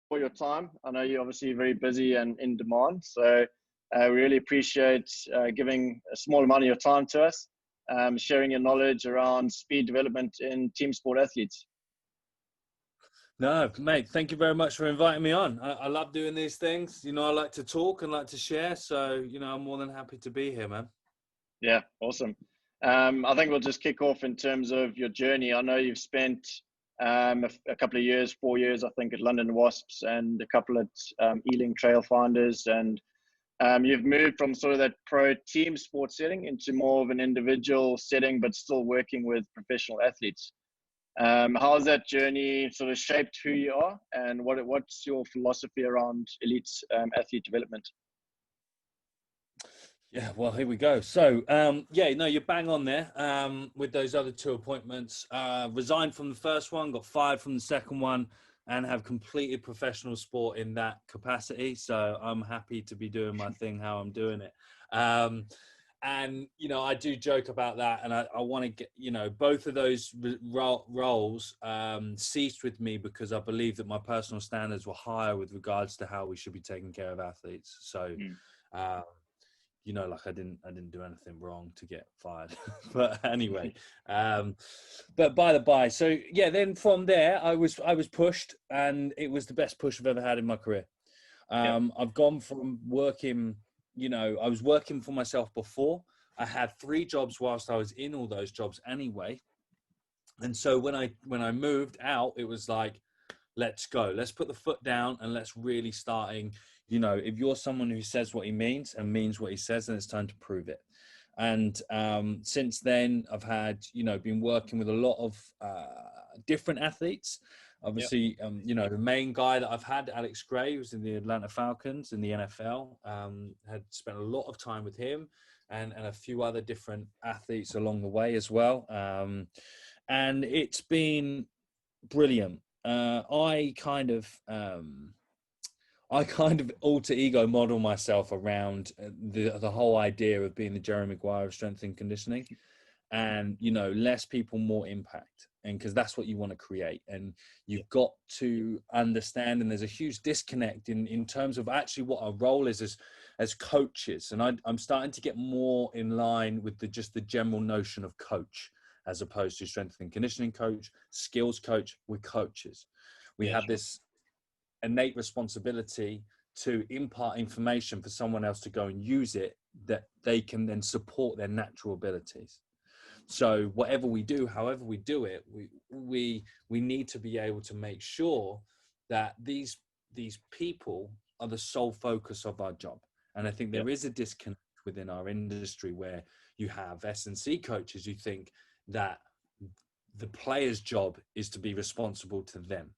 for your time. I know you're obviously very busy and in demand, so we really appreciate giving a small amount of your time to us, sharing your knowledge around speed development in team sport athletes. No, mate, thank you very much for inviting me on. I love doing these things. You know, I like to talk and like to share. So, you know, I'm more than happy to be here, man. Yeah, awesome. I think we'll just kick off in terms of your journey. I know you've spent a couple of years, 4 years, I think, at London Wasps and a couple at Ealing Trailfinders. And you've moved from sort of that pro team sports setting into more of an individual setting, but still working with professional athletes. How has that journey sort of shaped who you are, and what's your philosophy around elite athlete development? Yeah, well, here we go. So, yeah, no, you're bang on there with those other two appointments. Resigned from the first one, got fired from the second one, and have completed professional sport in that capacity. So I'm happy to be doing my thing how I'm doing it. And, you know, I do joke about that. And I want to get, you know, both of those roles ceased with me because I believe that my personal standards were higher with regards to how we should be taking care of athletes. So, you know, like I didn't do anything wrong to get fired. But anyway, but by the by, so yeah, then from there, I was pushed, and it was the best push I've ever had in my career. I've gone from working, you know, I was working for myself before. I had 3 jobs whilst I was in all those jobs anyway. And so when I moved out, it was like, let's go. Let's put the foot down and let's really starting, you know, if you're someone who says what he means and means what he says, then it's time to prove it. And since then, I've had, you know, been working with a lot of different athletes. Obviously, you know, the main guy that I've had, Alex Gray, who's in the Atlanta Falcons in the NFL, had spent a lot of time with him and a few other different athletes along the way as well. And it's been brilliant. I kind of alter ego model myself around the whole idea of being the Jerry Maguire of strength and conditioning, and, you know, less people, more impact. And because that's what you want to create, and you've got to understand, and there's a huge disconnect in terms of actually what our role is as coaches. And I'm starting to get more in line with just the general notion of coach, as opposed to strength and conditioning coach, skills coach. We're coaches. We have this innate responsibility to impart information for someone else to go and use it, that they can then support their natural abilities. So whatever we do, however we do it, we need to be able to make sure that these people are the sole focus of our job. And I think there is a disconnect within our industry where you have S&C coaches who think that the player's job is to be responsible to them.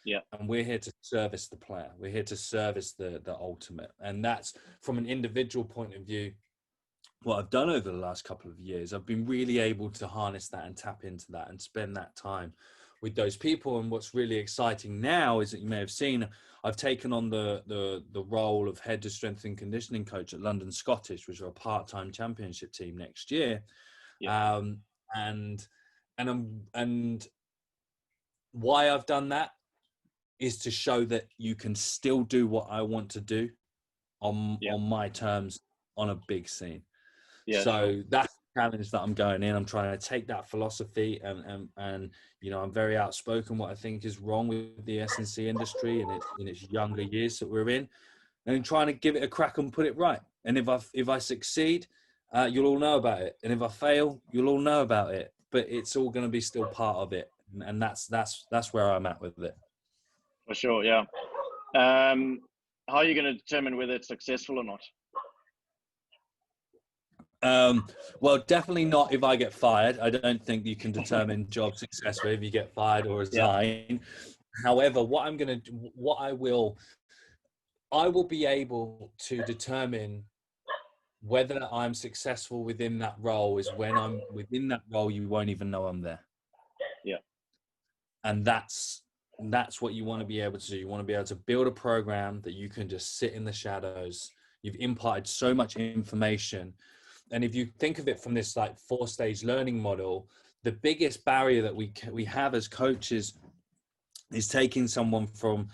Yeah. And we're here to service the player. We're here to service the ultimate. And that's, from an individual point of view, what I've done over the last couple of years. I've been really able to harness that and tap into that and spend that time with those people. And what's really exciting now is that you may have seen, I've taken on the role of head of strength and conditioning coach at London Scottish, which are a part-time championship team next year. And why I've done that is to show that you can still do what I want to do on my terms on a big scene. So that's the challenge that I'm going in. I'm trying to take that philosophy and you know, I'm very outspoken what I think is wrong with the S&C industry in its younger years that we're in, and trying to give it a crack and put it right. And if I succeed, you'll all know about it. And if I fail, you'll all know about it. But it's all going to be still part of it. And that's where I'm at with it. For sure, yeah. How are you going to determine whether it's successful or not? Well, definitely not if I get fired. I don't think you can determine job success if you get fired or resign. However, I will be able to determine whether I'm successful within that role is when I'm within that role, you won't even know I'm there. Yeah. And that's what you want to be able to do. You want to be able to build a program that you can just sit in the shadows. You've imparted so much information. And if you think of it from this like 4-stage learning model, the biggest barrier that we have as coaches is taking someone from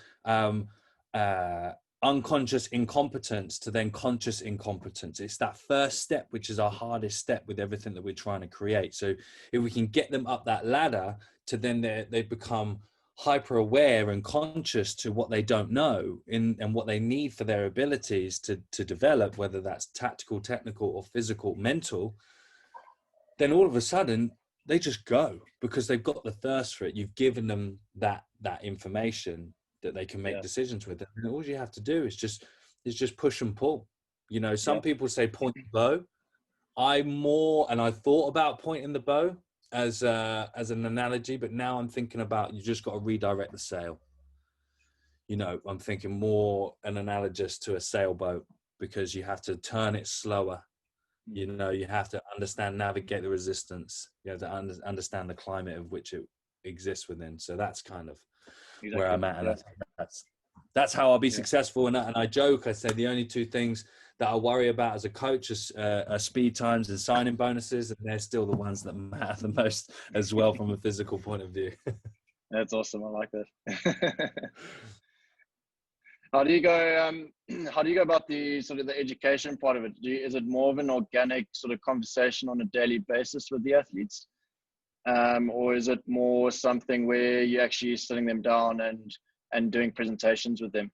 unconscious incompetence to then conscious incompetence. It's that first step, which is our hardest step with everything that we're trying to create. So if we can get them up that ladder to then they become hyper aware and conscious to what they don't know and what they need for their abilities to develop, whether that's tactical, technical, or physical, mental, then all of a sudden they just go because they've got the thirst for it. You've given them that information that they can make decisions with. And all you have to do is just push and pull. You know, some people say point the bow. I thought about pointing the bow as an analogy, but now I'm thinking about you just got to redirect the sail. You know, I'm thinking more an analogous to a sailboat because you have to turn it slower. You know, you have to navigate the resistance. You have to understand the climate of which it exists within. So that's kind of where I'm at. And I think that's how I'll be successful. And I joke, I say the only two things that I worry about as a coach are speed times and signing bonuses. And they're still the ones that matter the most as well from a physical point of view. That's awesome. I like that. How do you go about the sort of the education part of it? Is it more of an organic sort of conversation on a daily basis with the athletes? Or is it more something where you're actually sitting them down and doing presentations with them?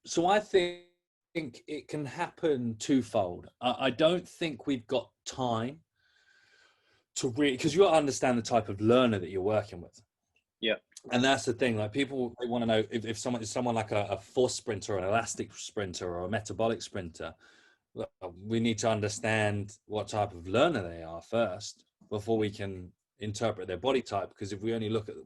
So I think it can happen twofold. I don't think we've got time to really, because you got to understand the type of learner that you're working with. Yeah. And that's the thing, like people, they want to know if someone like a force sprinter, an elastic sprinter, or a metabolic sprinter, we need to understand what type of learner they are first before we can interpret their body type. Because if we only look at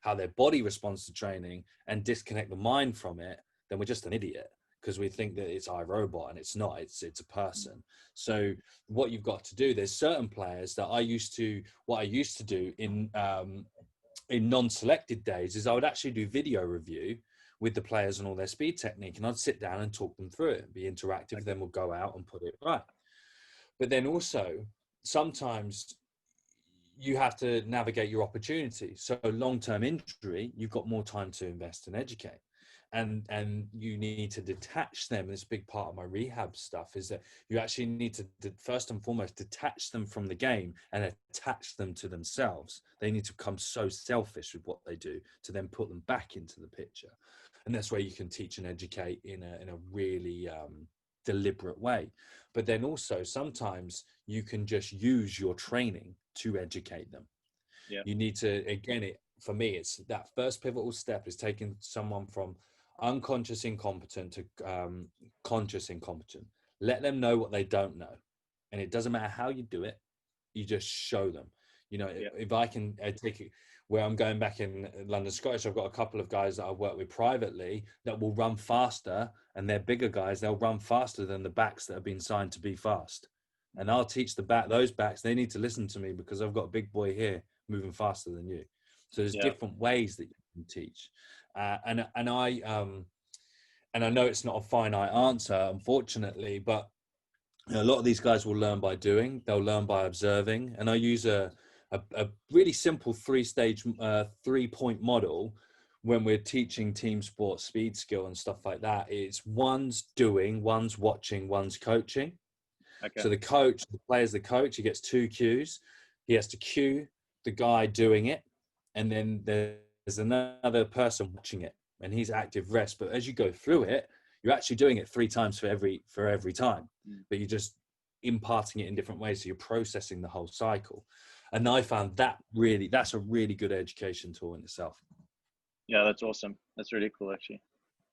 how their body responds to training and disconnect the mind from it, then we're just an idiot, because we think that it's iRobot, and it's not. It's a person. So what you've got to do, there's certain players that what I used to do in non-selected days is I would actually do video review with the players and all their speed technique, and I'd sit down and talk them through it, be interactive. Then we'll go out and put it right. But then also sometimes you have to navigate your opportunity. So long-term injury, you've got more time to invest and educate. And you need to detach them. This big part of my rehab stuff is that you actually need to first and foremost detach them from the game and attach them to themselves. They need to become so selfish with what they do to then put them back into the picture. And that's where you can teach and educate in a really deliberate way. But then also sometimes you can just use your training to educate them. Yeah. You need to, again, for me, it's that first pivotal step is taking someone from unconscious incompetent to conscious incompetent. Let them know what they don't know, and it doesn't matter how you do it, you just show them. You know, if I can take it where I'm going back in London Scottish, I've got a couple of guys that I work with privately that will run faster, and they're bigger guys. They'll run faster than the backs that have been signed to be fast, and I'll teach those backs. They need to listen to me because I've got a big boy here moving faster than you. So there's different ways that you can teach. And I know it's not a finite answer, unfortunately, but a lot of these guys will learn by doing. They'll learn by observing. And I use a really simple 3-stage, 3-point model when we're teaching team sport, speed, skill, and stuff like that. It's one's doing, one's watching, one's coaching. Okay. So the player's the coach. He gets 2 cues. He has to cue the guy doing it, and then there's another person watching it, and he's active rest. But as you go through it, you're actually doing it 3 times for every time, but you're just imparting it in different ways. So you're processing the whole cycle. And I found that's a really good education tool in itself. Yeah, that's awesome. That's really cool, actually.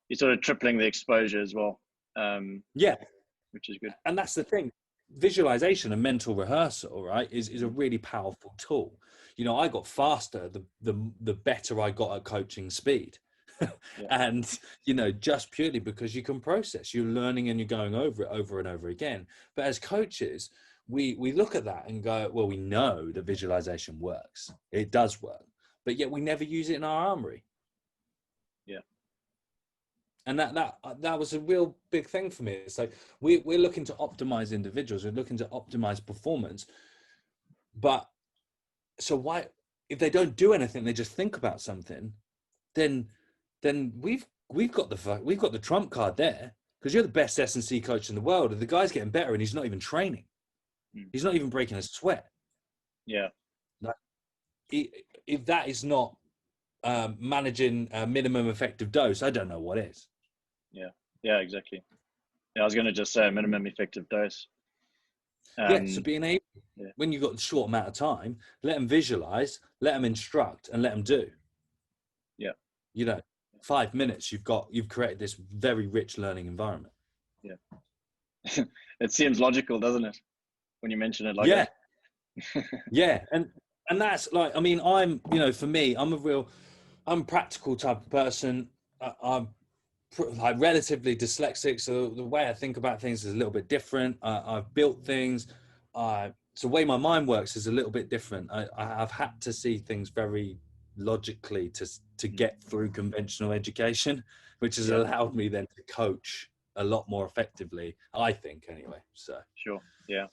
You're sort of tripling the exposure as well. Which is good. And that's the thing. Visualization and mental rehearsal, right, is a really powerful tool. You know, I got faster the better I got at coaching speed. And, you know, just purely because you can process, you're learning and you're going over it over and over again. But as coaches, we look at that and go, well, we know that visualization works. It does work, but yet we never use it in our armory. Yeah. And that was a real big thing for me. It's like we're looking to optimize individuals, we're looking to optimize performance, but so why, if they don't do anything, they just think about something, then we've got the trump card there, because you're the best S&C coach in the world, and the guy's getting better, and he's not even training, he's not even breaking a sweat. Yeah. Like, if that is not managing a minimum effective dose, I don't know what is. Yeah, exactly. Yeah, I was going to just say a minimum effective dose. So being able, when you've got a short amount of time, let them visualize, let them instruct, and let them do. Yeah. 5 minutes, you've created this very rich learning environment. Yeah. It seems logical, doesn't it, when you mention it like that? Yeah. And that's like, I mean, for me, I'm a practical type of person. I'm like relatively dyslexic, so the way I think about things is a little bit different. I've built things. So the way my mind works is a little bit different. I've had to see things very logically to get through conventional education, which has allowed me then to coach a lot more effectively, I think, anyway. So sure. Yeah.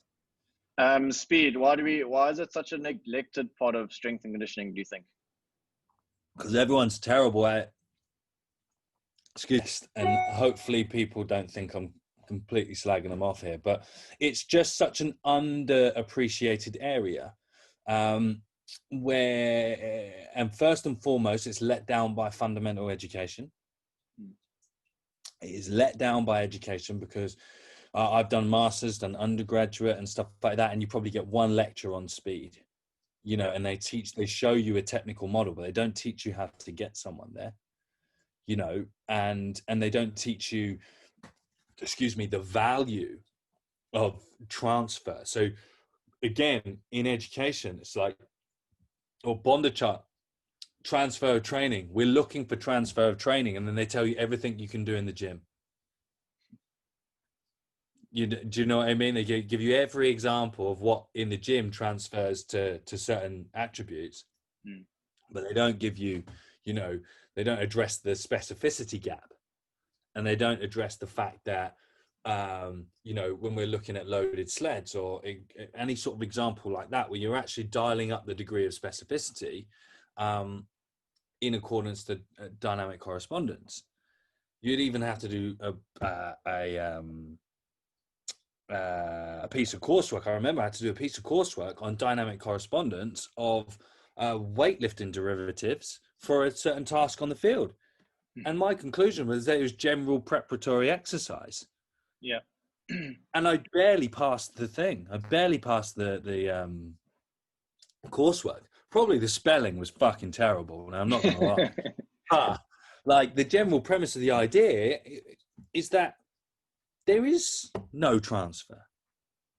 Speed, why is it such a neglected part of strength and conditioning, do you think? Because everyone's terrible at it. Excuse me, and hopefully people don't think I'm completely slagging them off here, but it's just such an underappreciated area, where, and first and foremost, it's let down by fundamental education. It is let down by education because I've done masters, done undergraduate and stuff like that, and you probably get one lecture on speed, and they show you a technical model, but they don't teach you how to get someone there, and they don't teach you, the value of transfer. So again, in education, it's like, or Bondachart, transfer of training. We're looking for transfer of training, and then they tell you everything you can do in the gym. Do you know what I mean? They give you every example of what in the gym transfers to certain attributes, but they don't give you, they don't address the specificity gap, and they don't address the fact that, when we're looking at loaded sleds or any sort of example like that, where you're actually dialing up the degree of specificity in accordance to dynamic correspondence, you'd even have to do a piece of coursework. I remember I had to do a piece of coursework on dynamic correspondence of weightlifting derivatives for a certain task on the field. And my conclusion was that it was general preparatory exercise. Yeah. And I barely passed the thing. I barely passed the coursework. Probably the spelling was fucking terrible, and I'm not going to lie. Like, the general premise of the idea is that there is no transfer.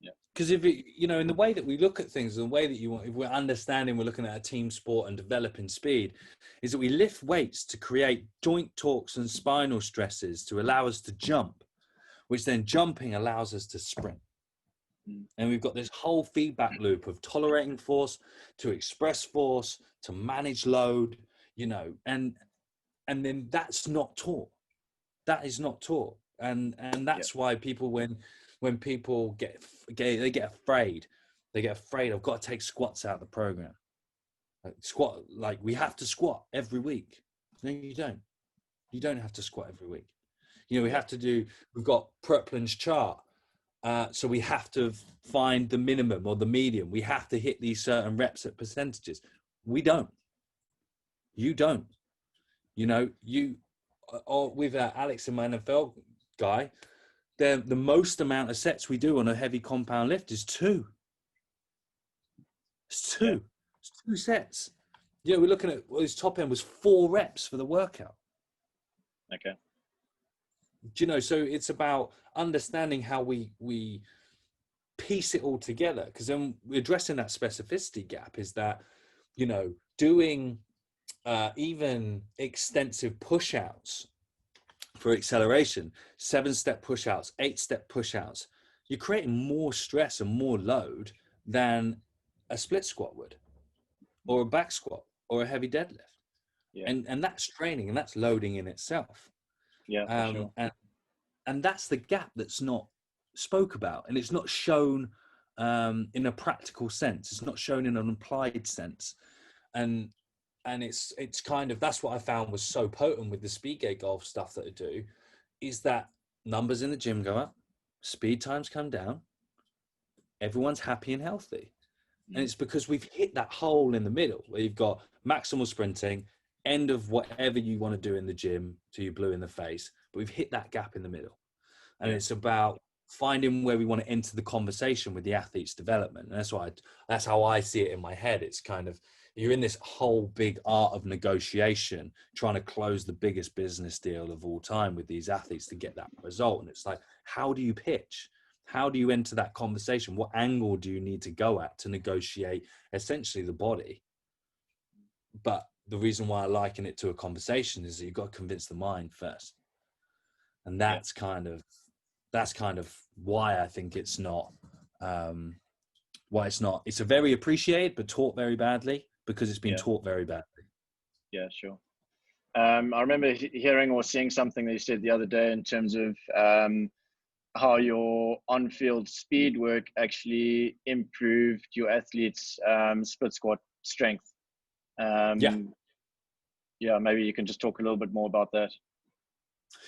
Yeah. Because if it, in the way that we look at things, the way that if we're understanding, we're looking at a team sport and developing speed, is that we lift weights to create joint torques and spinal stresses to allow us to jump, which then jumping allows us to sprint. And we've got this whole feedback loop of tolerating force, to express force, to manage load, and then that's not taught. That is not taught. And that's why people, when people get afraid, I've got to take squats out of the program. Like we have to squat every week. No, you don't. You don't have to squat every week. We've got Preplin's chart. So we have to find the minimum or the medium. We have to hit these certain reps at percentages. We don't. You don't. Or with Alex and my NFL guy, the most amount of sets we do on a heavy compound lift is 2. It's 2. Yeah. It's 2 sets. We're looking at, his top end was 4 reps for the workout. Okay. So it's about understanding how we piece it all together, because then we're addressing that specificity gap is that, doing even extensive push-outs for acceleration, 7-step push-outs, 8-step push-outs, you're creating more stress and more load than a split squat would, or a back squat, or a heavy deadlift. Yeah. And that's training, and that's loading in itself. Yeah, for sure. And that's the gap that's not spoke about, and it's not shown in a practical sense. It's not shown in an applied sense, and it's kind of, that's what I found was so potent with the Speedgate golf stuff that I do, is that numbers in the gym go up, speed times come down, everyone's happy and healthy. And it's because we've hit that hole in the middle where you've got maximal sprinting, end of whatever you want to do in the gym till you're blue in the face, but we've hit that gap in the middle. And it's about finding where we want to enter the conversation with the athlete's development. And that's how I see it in my head. It's kind of, you're in this whole big art of negotiation, trying to close the biggest business deal of all time with these athletes to get that result. And it's like, how do you pitch? How do you enter that conversation? What angle do you need to go at to negotiate essentially the body? But the reason why I liken it to a conversation is that you've got to convince the mind first. And that's kind of why I think it's not, it's a very appreciated, but taught very badly, because it's been taught very badly. Yeah, sure. I remember hearing or seeing something that you said the other day in terms of how your on-field speed work actually improved your athletes' split squat strength. Maybe you can just talk a little bit more about that.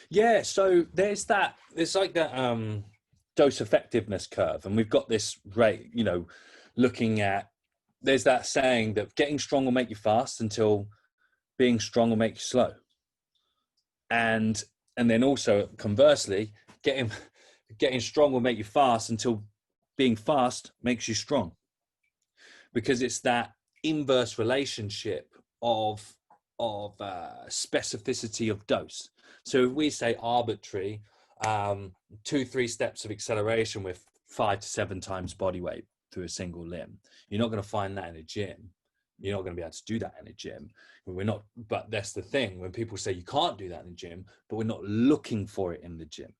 Yeah, so there's like that dose effectiveness curve, and we've got this rate, looking at, there's that saying that getting strong will make you fast until being strong will make you slow. And then also conversely, getting strong will make you fast until being fast makes you strong. Because it's that inverse relationship of specificity of dose. So if we say arbitrary, 2-3 steps of acceleration with 5 to 7 times body weight through a single limb, you're not going to find that in a gym. You're not going to be able to do that in a gym. But that's the thing, when people say you can't do that in a gym, but we're not looking for it in the gym.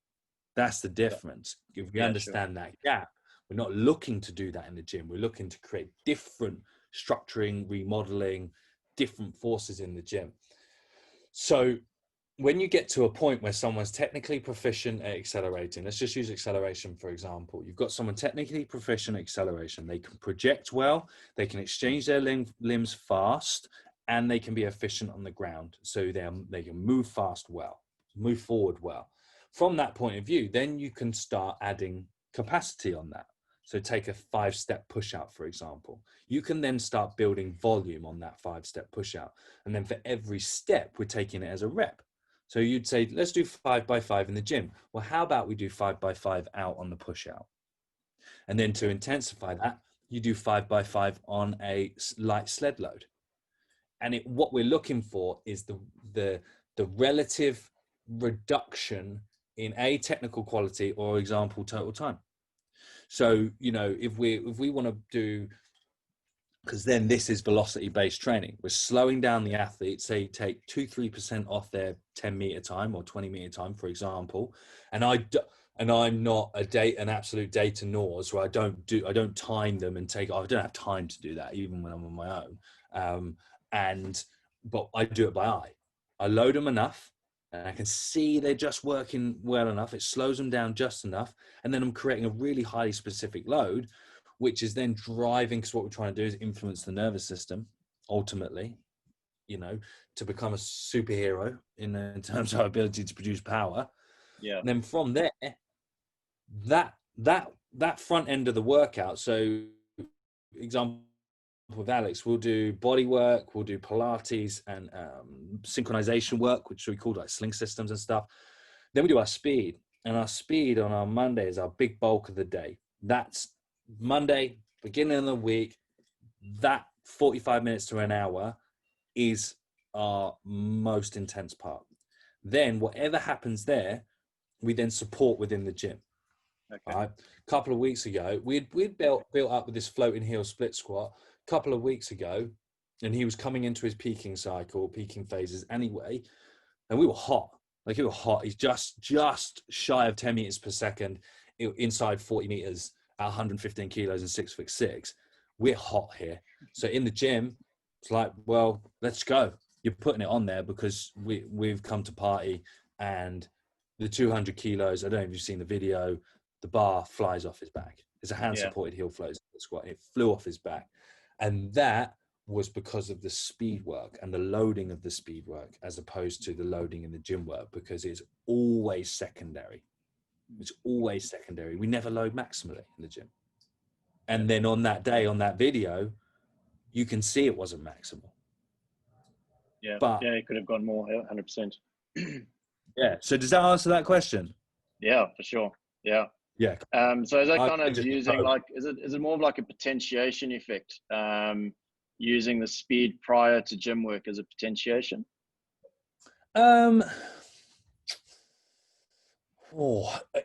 That's the difference. If we understand that gap, we're not looking to do that in the gym. We're looking to create different structuring, remodeling, different forces in the gym. So when you get to a point where someone's technically proficient at accelerating, let's just use acceleration, for example. You've got someone technically proficient at acceleration. They can project well, they can exchange their limbs fast, and they can be efficient on the ground. So they can move fast well, move forward well. From that point of view, then you can start adding capacity on that. So take a 5-step push out, for example. You can then start building volume on that 5-step push out. And then for every step, we're taking it as a rep. So you'd say, let's do 5x5 in the gym. Well, how about we do 5x5 out on the push out? And then to intensify that, you do 5x5 on a light sled load. And what we're looking for is the relative reduction in technical quality, or example, total time. So, if we want to do, because then this is velocity-based training. We're slowing down the athletes. Say take 2-3% off their 10-meter time or 20-meter time, for example. And I'm not an absolute data nose where I don't time them and I don't have time to do that even when I'm on my own. But I do it by eye. I load them enough, and I can see they're just working well enough. It slows them down just enough. And then I'm creating a really highly specific load, which is then driving, because what we're trying to do is influence the nervous system, ultimately, to become a superhero in terms of our ability to produce power. Yeah. And then from there, that front end of the workout. So example with Alex, we'll do body work, we'll do Pilates and synchronization work, which we call like sling systems and stuff. Then we do our speed, and our speed on our Monday is our big bulk of the day. That's Monday, beginning of the week. That 45 minutes to an hour is our most intense part. Then whatever happens there, we then support within the gym. Okay. All right. A couple of weeks ago, we'd built up with this floating heel split squat a couple of weeks ago, and he was coming into his peaking phases anyway, and we were hot. Like, he was hot. He's just shy of 10 meters per second inside 40 meters at 115 kilos and 6'6". We're hot here. So in the gym, it's like, well, let's go. You're putting it on there because we've come to party, and the 200 kilos, I don't know if you've seen the video, the bar flies off his back. It's a hand supported heel float squat. It flew off his back. And that was because of the speed work and the loading of the speed work, as opposed to the loading in the gym work, because it's always secondary. It's always secondary. We never load maximally in the gym. And then on that day, on that video, you can see it wasn't maximal. Yeah, but it could have gone more, 100%. Yeah. So does that answer that question? Yeah, for sure. Yeah. Yeah. So is that kind of using like, is it more of like a potentiation effect? Using the speed prior to gym work as a potentiation?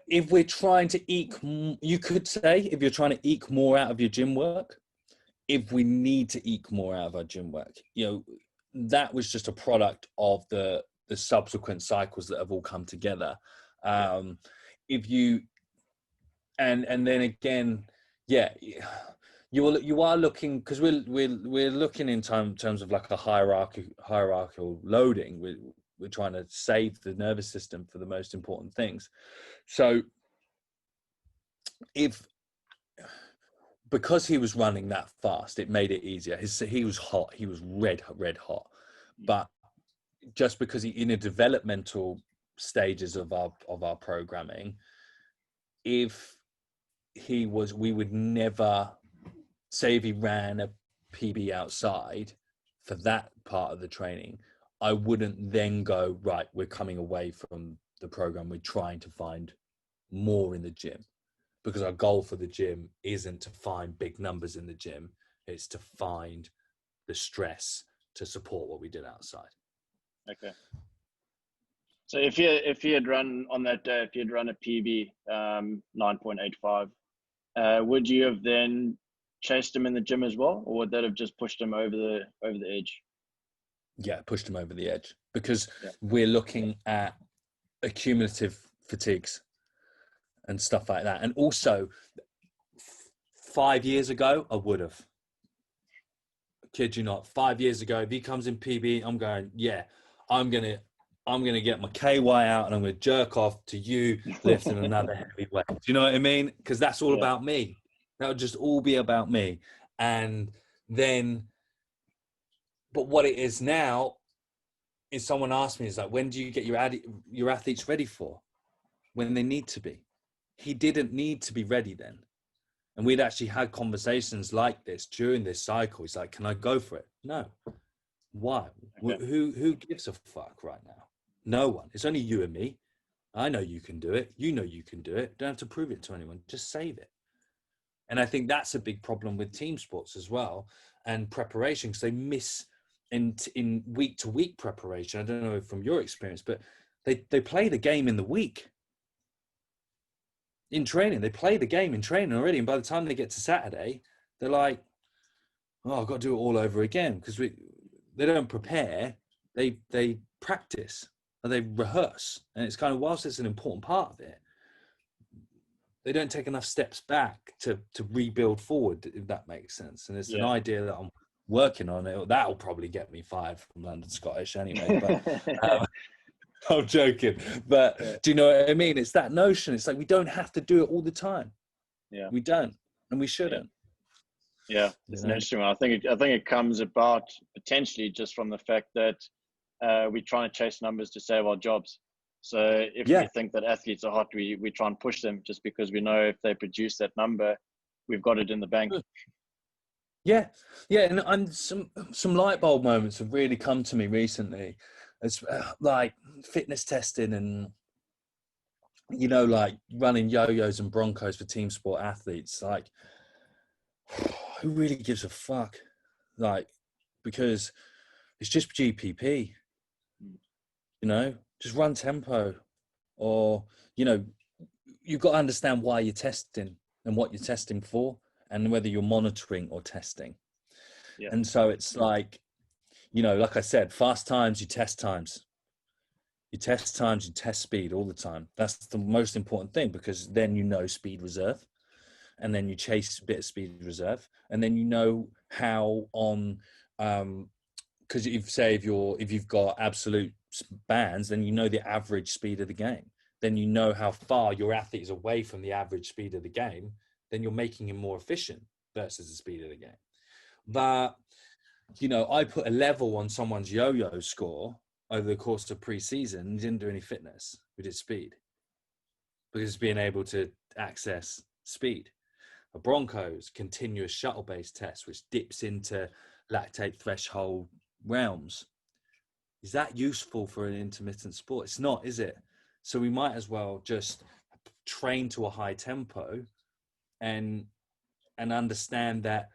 If we're trying to eke, you could say, if you're trying to eke more out of your gym work, if we need to eke more out of our gym work, you know, that was just a product of the subsequent cycles that have all come together. If you, and then again, yeah, you are looking, because we're looking in terms of like a hierarchical loading. We're trying to save the nervous system for the most important things. So because he was running that fast, it made it easier. He was hot. He was red hot. But just because in the developmental stages of our programming, we would never say, if he ran a PB outside for that part of the training, I wouldn't then go, right, we're coming away from the program. We're trying to find more in the gym, because our goal for the gym isn't to find big numbers in the gym. It's to find the stress to support what we did outside. Okay. So if he had run on that day, if he had run a PB 9.85, would you have then chased him in the gym as well, or would that have just pushed him over the edge? Yeah, pushed him over the edge, because we're looking at accumulative fatigues and stuff like that. And also, 5 years ago, I would have. Kid you not, 5 years ago, if he comes in PB, I'm going, yeah, I'm gonna get my KY out and I'm gonna jerk off to you lifting another heavy weight. Do you know what I mean? Because that's all about me. That would just all be about me. And then, but what it is now is, someone asked me, is like, when do you get your athletes ready for? When they need to be. He didn't need to be ready then. And we'd actually had conversations like this during this cycle. He's like, can I go for it? No. Why? Okay. Who gives a fuck right now? No one. It's only you and me. I know you can do it. You know you can do it. Don't have to prove it to anyone. Just save it. And I think that's a big problem with team sports as well, and preparation, because they miss in week to week preparation. I don't know from your experience, but they play the game in the week. In training, they play the game in training already, and by the time they get to Saturday, they're like, "Oh, I've got to do it all over again," because they don't prepare, they practice and they rehearse, and it's kind of, whilst it's an important part of it, they don't take enough steps back to rebuild forward, if that makes sense. And it's an idea that I'm working on. That'll probably get me fired from London Scottish anyway, but. I'm joking, but do you know what I mean? It's that notion. It's like, we don't have to do it all the time. Yeah, we don't, and we shouldn't. Yeah, it's an interesting one. I think it comes about potentially just from the fact that we're trying to chase numbers to save our jobs. So if we think that athletes are hot, we try and push them just because we know if they produce that number, we've got it in the bank. Yeah, and some light bulb moments have really come to me recently. It's like fitness testing and, you know, like running yo-yos and Broncos for team sport athletes. Like, who really gives a fuck? Like, because it's just GPP, you know, just run tempo, or, you know, you've got to understand why you're testing and what you're testing for, and whether you're monitoring or testing. Yeah. And so it's like, you know, like I said, fast times, you test times. You test times, you test speed all the time. That's the most important thing, because then you know speed reserve, and then you chase a bit of speed reserve, and then you know how on, because if you've got absolute bands, then you know the average speed of the game. Then you know how far your athlete is away from the average speed of the game. Then you're making him more efficient versus the speed of the game. But, you know, I put a level on someone's yo-yo score over the course of pre-season. He didn't do any fitness. We did speed, because being able to access speed. A Broncos continuous shuttle-based test, which dips into lactate threshold realms. Is that useful for an intermittent sport? It's not, is it? So we might as well just train to a high tempo and understand that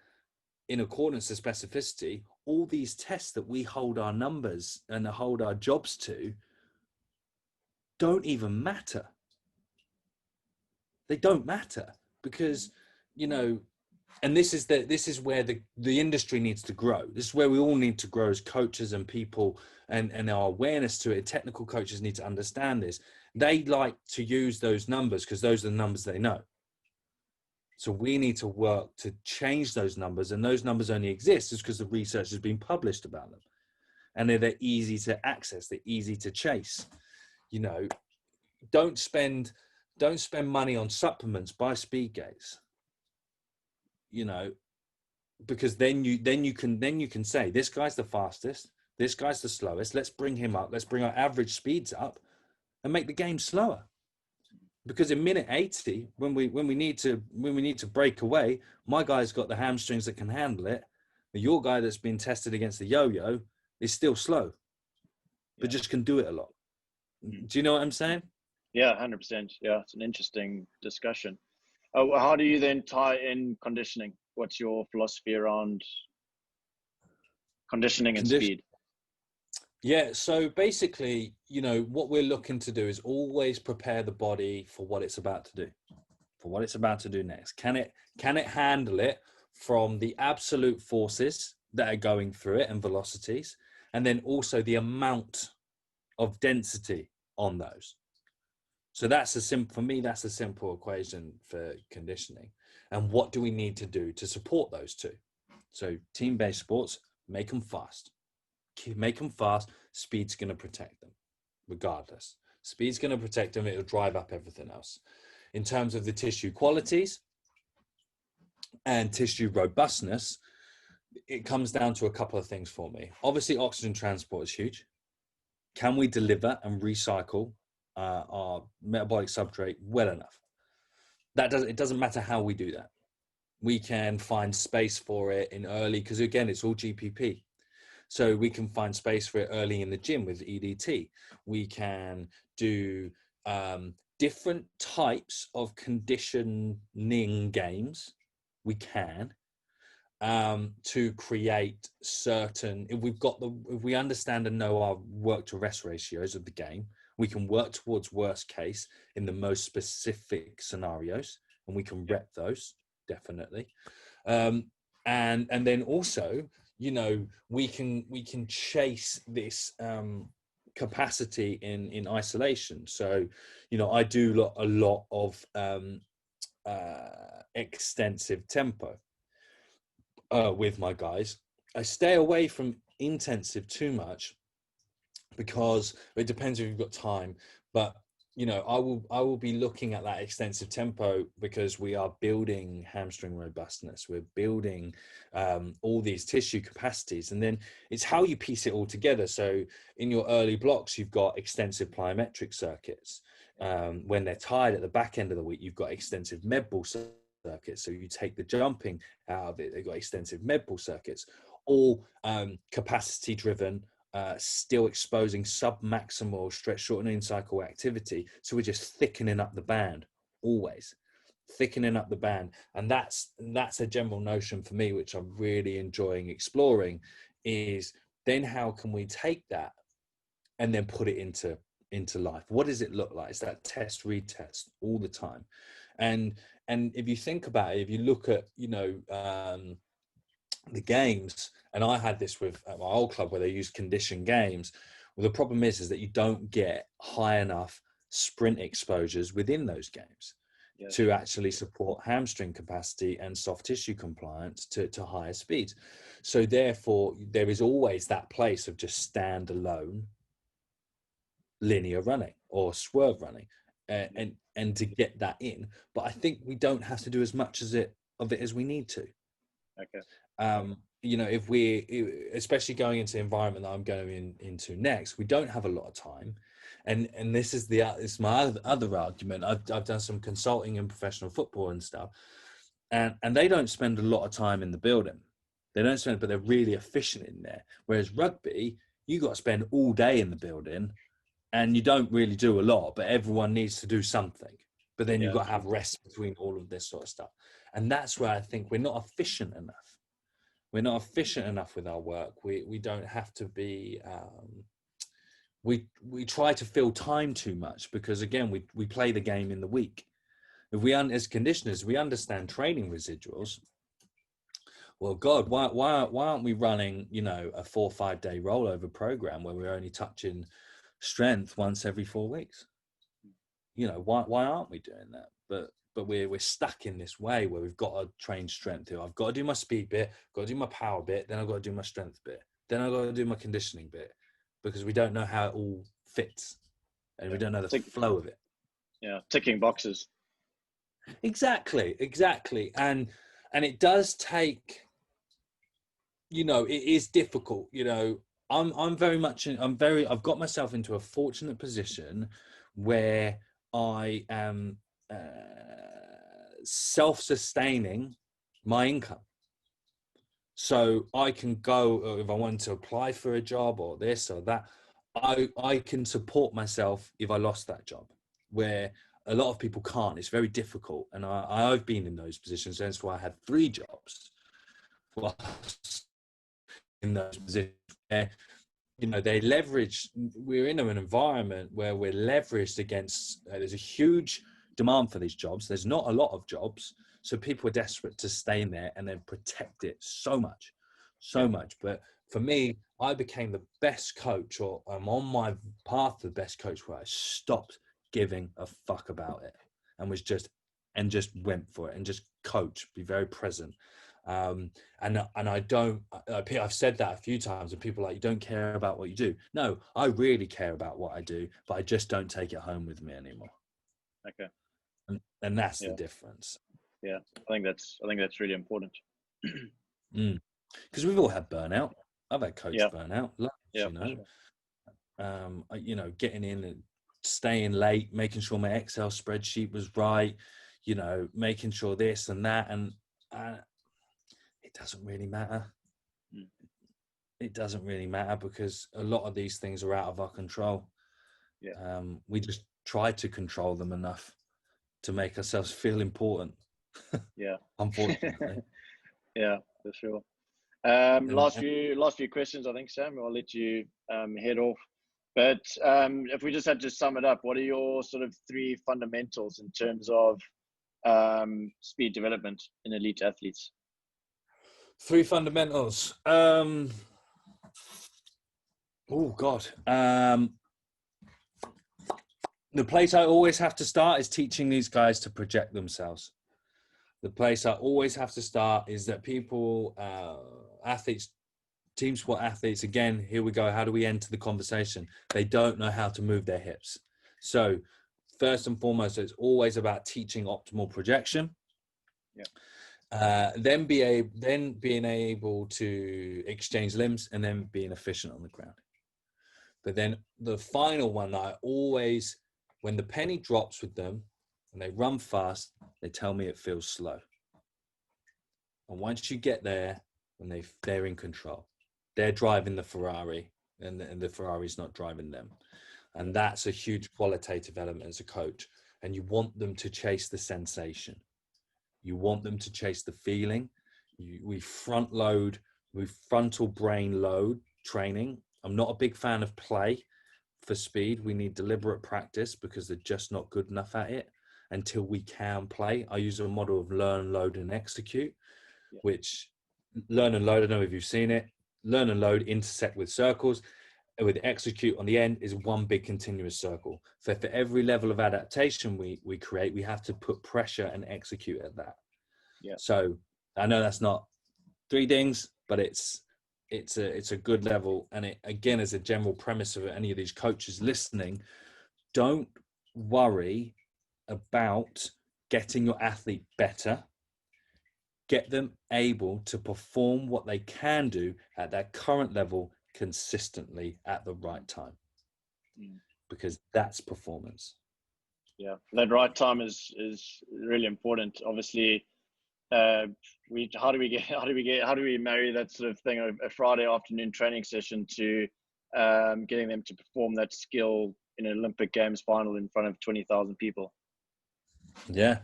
in accordance to specificity, all these tests that we hold our numbers and hold our jobs to don't even matter. They don't matter because, you know, and this is where the industry needs to grow. This is where we all need to grow as coaches and people, and our awareness to it. Technical coaches need to understand this. They like to use those numbers because those are the numbers they know. So we need to work to change those numbers, and those numbers only exist just because the research has been published about them, and they're easy to access. They're easy to chase. You know, don't spend money on supplements. Buy speed gates. You know, because then you can say, this guy's the fastest, this guy's the slowest. Let's bring him up. Let's bring our average speeds up, and make the game slower. Because in minute 80, when we need to break away, my guy's got the hamstrings that can handle it. But your guy that's been tested against the yo-yo is still slow, but just can do it a lot. Do you know what I'm saying? Yeah, 100%. Yeah, it's an interesting discussion. How do you then tie in conditioning? What's your philosophy around conditioning and speed? Yeah, so basically, you know, what we're looking to do is always prepare the body for what it's about to do, next. Can it handle it from the absolute forces that are going through it and velocities, and then also the amount of density on those. So for me, that's a simple equation for conditioning. And what do we need to do to support those two? So team-based sports, make them fast. Make them fast. Speed's going to protect them, regardless. Speed's going to protect them. It'll drive up everything else. In terms of the tissue qualities and tissue robustness, it comes down to a couple of things for me. Obviously, oxygen transport is huge. Can we deliver and recycle our metabolic substrate well enough? It doesn't matter how we do that. We can find space for it in early, because again, it's all GPP. So we can find space for it early in the gym with EDT. We can do different types of conditioning games. We can to create certain. If we understand and know our work to rest ratios of the game, we can work towards worst case in the most specific scenarios, and we can rep those definitely. And then also, you know, we can chase this capacity in isolation. So, you know, I do a lot of extensive tempo with my guys. I stay away from intensive too much, because it depends if you've got time. But, you know, I will be looking at that extensive tempo because we are building hamstring robustness. We're building all these tissue capacities, and then it's how you piece it all together. So in your early blocks, you've got extensive plyometric circuits. When they're tired at the back end of the week, you've got extensive med ball circuits. So you take the jumping out of it. They've got extensive med ball circuits, all capacity driven. Still exposing sub-maximal stretch shortening cycle activity. So we're just thickening up the band, always thickening up the band. And that's a general notion for me, which I'm really enjoying exploring, is then how can we take that and then put it into life? What does it look like? It's that test, retest all the time. And if you think about it, if you look at, you know, the games, and I had this with at my old club where they use condition games. Well, the problem is that you don't get high enough sprint exposures within those games to actually support hamstring capacity and soft tissue compliance to higher speeds. So therefore, there is always that place of just stand alone linear running or swerve running, and to get that in. But I think we don't have to do as much of it as we need to. Okay. You know, if we, especially going into the environment that I'm going into next, we don't have a lot of time. And this is it's my other argument. I've done some consulting in professional football and stuff, and they don't spend a lot of time in the building. They don't spend, but they're really efficient in there. Whereas rugby, you got to spend all day in the building, and you don't really do a lot, but everyone needs to do something. But then you've got to have rest between all of this sort of stuff. And that's where I think we're not efficient enough. We're not efficient enough with our work. We don't have to be, we try to fill time too much because, again, we play the game in the week. If we, as conditioners, we understand training residuals. Well, God, why aren't we running, you know, a 4 or 5 day rollover program where we're only touching strength once every 4 weeks? You know, why aren't we doing that? But we're stuck in this way where we've got to train strength here. I've got to do my speed bit, got to do my power bit, then I've got to do my strength bit, then I've got to do my conditioning bit, because we don't know how it all fits and we don't know the flow of it. Yeah, ticking boxes. Exactly. And it does take, you know, it is difficult. You know, I've got myself into a fortunate position where I am self-sustaining my income. So I can go, if I want to apply for a job or this or that, I can support myself if I lost that job, where a lot of people can't. It's very difficult. And I've been in those positions. That's why I had 3 jobs. Well, in those positions where, you know, they leverage, we're in an environment where we're leveraged against, there's a huge demand for these jobs. There's not a lot of jobs. So people are desperate to stay in there and then protect it so much. But for me, I became the best coach, or I'm on my path to the best coach, where I stopped giving a fuck about it and just went for it and just coach, be very present. And I don't, I've said that a few times and people are like, you don't care about what you do. No, I really care about what I do, but I just don't take it home with me anymore. Okay. And that's the difference. Yeah, I think that's really important. Because we've all had burnout. I've had coach burnout. You know, sure. You know, getting in and staying late, making sure my Excel spreadsheet was right, you know, making sure this and that, and it doesn't really matter. It doesn't really matter because a lot of these things are out of our control. We just try to control them enough to make ourselves feel important. Unfortunately. Yeah, for sure. Last few questions, I think, Sam. I'll let you head off. But if we just had to sum it up, what are your sort of 3 fundamentals in terms of speed development in elite athletes? 3 fundamentals. Oh God. The place I always have to start is teaching these guys to project themselves. The place I always have to start is that people, athletes, team sport athletes, again, here we go. How do we enter the conversation? They don't know how to move their hips. So first and foremost, it's always about teaching optimal projection. Then being able to exchange limbs, and then being efficient on the ground. But then the final one that I always, when the penny drops with them and they run fast, they tell me it feels slow. And once you get there, when they're in control, they're driving the Ferrari, and the Ferrari's not driving them. And that's a huge qualitative element as a coach. And you want them to chase the sensation. You want them to chase the feeling. We frontal brain load training. I'm not a big fan of play for speed. We need deliberate practice because they're just not good enough at it until we can play. I use a model of learn, load, and execute, which learn and load, I don't know if you've seen it. Learn and load intersect with circles. With execute on the end is one big continuous circle. So for every level of adaptation we create, we have to put pressure and execute at that. So I know that's not 3 things, but it's it's a good level. And it, again, as a general premise of any of these coaches listening, don't worry about getting your athlete better. Get them able to perform what they can do at their current level consistently at the right time, because that's performance. Yeah, that right time is really important. Obviously, how do we marry that sort of thing, a Friday afternoon training session, to getting them to perform that skill in an Olympic Games final in front of 20,000 people? Yeah,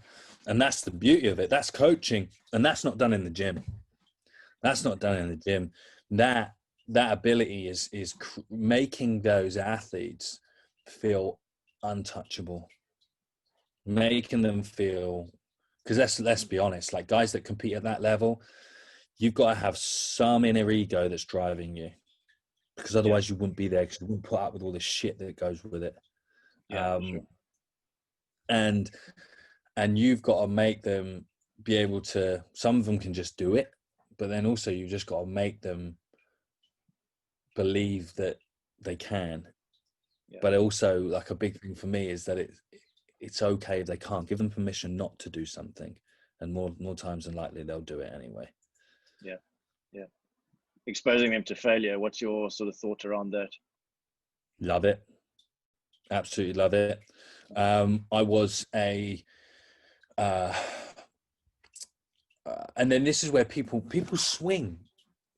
and that's the beauty of it. That's coaching, and that's not done in the gym. That's not done in the gym. That ability is making those athletes feel untouchable, making them feel, because let's be honest, like guys that compete at that level, you've got to have some inner ego that's driving you, because otherwise you wouldn't be there, because you wouldn't put up with all the shit that goes with it. Sure. And you've got to make them be able to, some of them can just do it, but then also you just got to make them believe that they can. But also, like, a big thing for me is that it's okay if they can't. Give them permission not to do something, and more times than likely they'll do it anyway. Yeah. Exposing them to failure. What's your sort of thought around that? Love it. Absolutely love it. I was and then this is where people swing,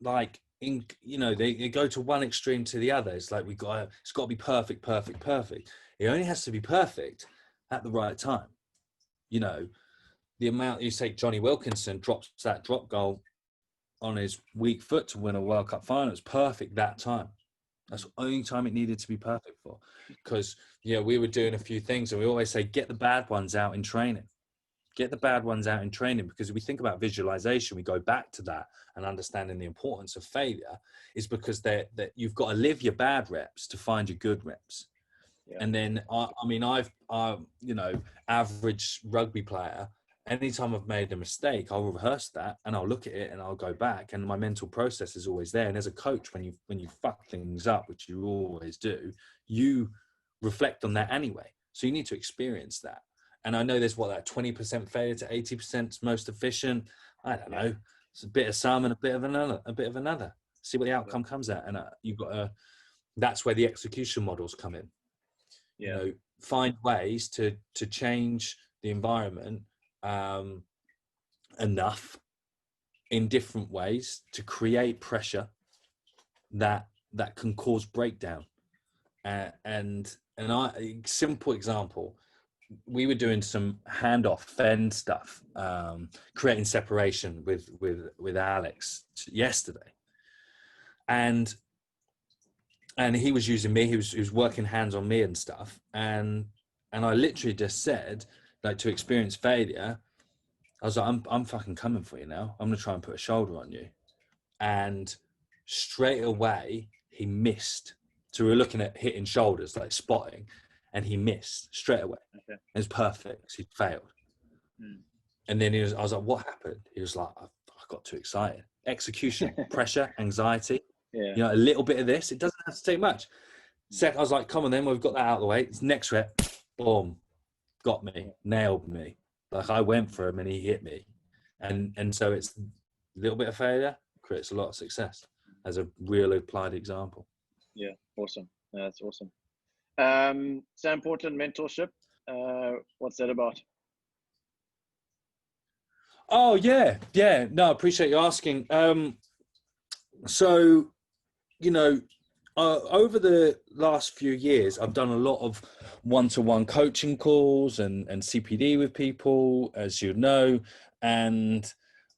like, in, they go to one extreme to the other. It's like it's got to be perfect. It only has to be perfect at the right time. The amount you take, Johnny Wilkinson drops that drop goal on his weak foot to win a World Cup final. It's perfect that time. That's the only time it needed to be perfect for. Because, we were doing a few things, and we always say, get the bad ones out in training. Get the bad ones out in training, because if we think about visualization, we go back to that and understanding the importance of failure, is because that you've got to live your bad reps to find your good reps. Yeah. And then, I've average rugby player, anytime I've made a mistake, I'll rehearse that and I'll look at it and I'll go back, and my mental process is always there. And as a coach, when you fuck things up, which you always do, you reflect on that anyway. So you need to experience that. And I know there's that 20% failure to 80% most efficient. I don't know. It's a bit of some and a bit of another. See what the outcome comes at. And you've got to, that's where the execution models come in. Find ways to change the environment enough in different ways to create pressure that can cause breakdown. And simple example, we were doing some handoff fend stuff, creating separation with Alex yesterday, and he was using me. He was working hands on me and stuff, and I literally just said, like, to experience failure, I was like, I'm fucking coming for you now. I'm gonna try and put a shoulder on you, and straight away he missed. So we were looking at hitting shoulders, like spotting, and he missed straight away. Okay. It was perfect. He failed. And then I was like, what happened? He was like, I got too excited. Execution, pressure, anxiety. A little bit of this. It doesn't have to take much. Second, I was like, come on then, we've got that out of the way. It's next rep. Boom. Got me. Nailed me. Like, I went for him and he hit me. And so it's a little bit of failure creates a lot of success, as a real applied example. Yeah, awesome. That's awesome. Sam Portland mentorship. What's that about? Oh yeah. No, I appreciate you asking. So, over the last few years, I've done a lot of one-to-one coaching calls and CPD with people, as you know, and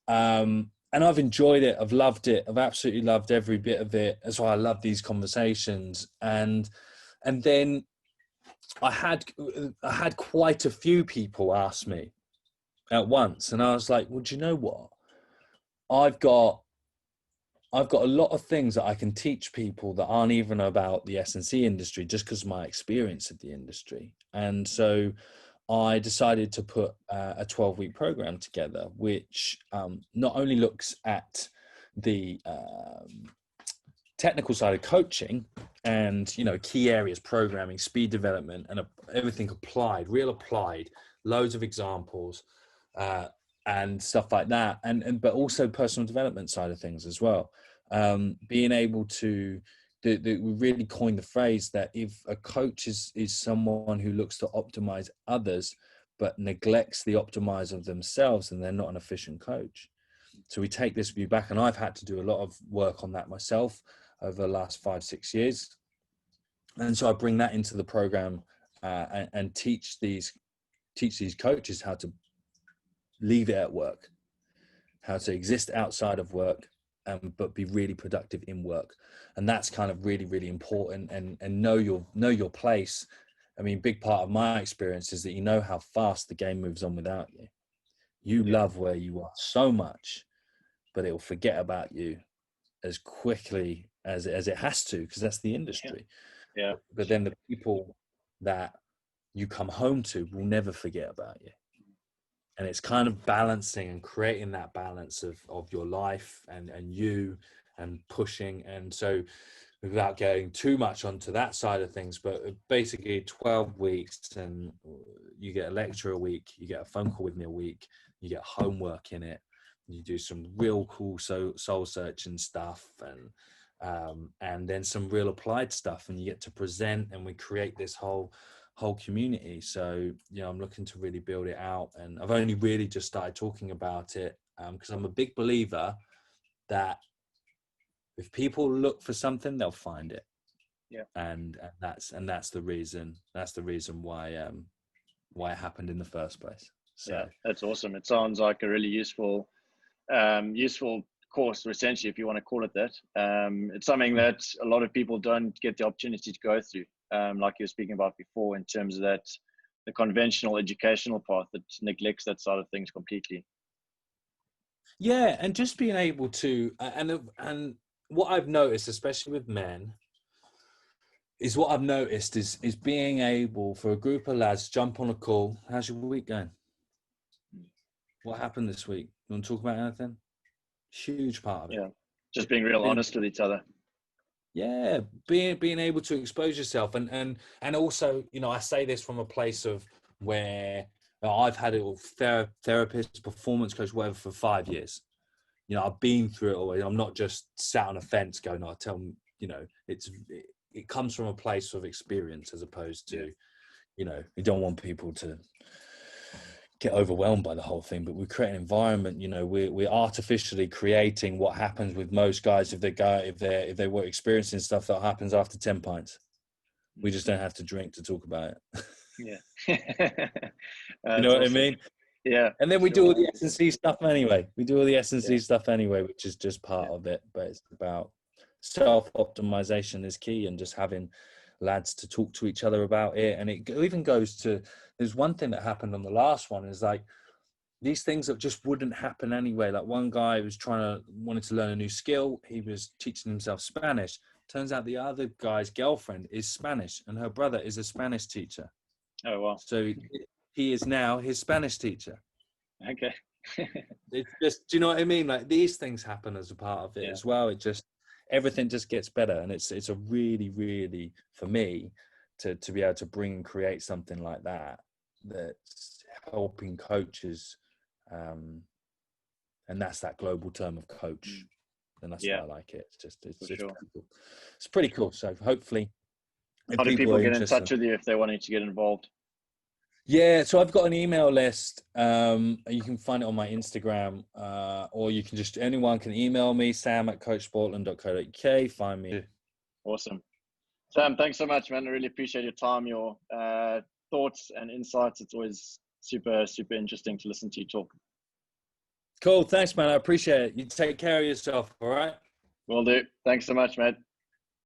I've enjoyed it. I've loved it. I've absolutely loved every bit of it. That's why I love these conversations. And then I had quite a few people ask me at once, and I was like, well, do you know what? I've got a lot of things that I can teach people that aren't even about the S&C industry, just because of my experience of the industry. And so I decided to put a 12-week program together, which not only looks at the technical side of coaching and, you know, key areas, programming, speed development, and everything applied, real applied, loads of examples, and stuff like that. But also personal development side of things as well. Being able to, we really coined the phrase that if a coach is someone who looks to optimize others, but neglects the optimize of themselves, then they're not an efficient coach. So we take this view back, and I've had to do a lot of work on that myself over the last 5-6 years. And so I bring that into the program, and teach these coaches how to leave it at work, how to exist outside of work, but be really productive in work. And that's kind of really, really important, and know your place. I mean, big part of my experience is that you know how fast the game moves on without you. You love where you are so much, but it will forget about you as quickly as it has to, because that's the industry. Yeah. But then the people that you come home to will never forget about you. And it's kind of balancing and creating that balance of your life and you, and pushing. And so, without getting too much onto that side of things, but basically 12 weeks, and you get a lecture a week, you get a phone call with me a week, you get homework in it, you do some real cool soul searching stuff, and then some real applied stuff, and you get to present, and we create this whole community. So, you know, I'm looking to really build it out, and I've only really just started talking about it, because I'm a big believer that if people look for something, they'll find it. Yeah. And that's the reason why it happened in the first place. So yeah, that's awesome. It sounds like a really useful course, essentially, if you want to call it that. It's something that a lot of people don't get the opportunity to go through, like you were speaking about before, in terms of that, the conventional educational path that neglects that side of things completely. Yeah, and just being able to, and what I've noticed, especially with men, is being able for a group of lads to jump on a call. How's your week going? What happened this week? You want to talk about anything? Huge part of it. Yeah, just being real honest with each other. Yeah, being able to expose yourself, and also, you know, I say this from a place of where I've had a therapist, performance coach, whatever, for 5 years. You know, I've been through it all. I'm not just sat on a fence going, I tell them, you know, it comes from a place of experience, as opposed to, you know, you don't want people to get overwhelmed by the whole thing, but we create an environment, you know, we're artificially creating what happens with most guys if they were experiencing stuff that happens after 10 pints. We just don't have to drink to talk about it. Yeah. You know what I mean? Yeah. And then we do all the S&C stuff anyway. Stuff anyway, which is just part of it. But it's about self-optimization is key, and just having lads to talk to each other about it. And it even goes to, there's one thing that happened on the last one, is like these things that just wouldn't happen anyway. Like one guy wanted to learn a new skill. He was teaching himself Spanish. Turns out the other guy's girlfriend is Spanish, and her brother is a Spanish teacher. Oh, wow. So he is now his Spanish teacher. Okay. It's just, do you know what I mean? Like these things happen as a part of it as well. Everything just gets better. And it's a really, really, for me, to be able to bring and create something like that's helping coaches. And that's that global term of coach. And that's why I like it. It's pretty cool. It's pretty cool. So hopefully, how do people get in touch with you if they wanted to get involved? Yeah, so I've got an email list. You can find it on my Instagram, or you can anyone can email me, sam@coachsportland.co.uk. Find me. Awesome. Sam, thanks so much, man. I really appreciate your time, your thoughts and insights. It's always super, super interesting to listen to you talk. Cool. Thanks, man. I appreciate it. You take care of yourself. All right. Will do. Thanks so much, mate.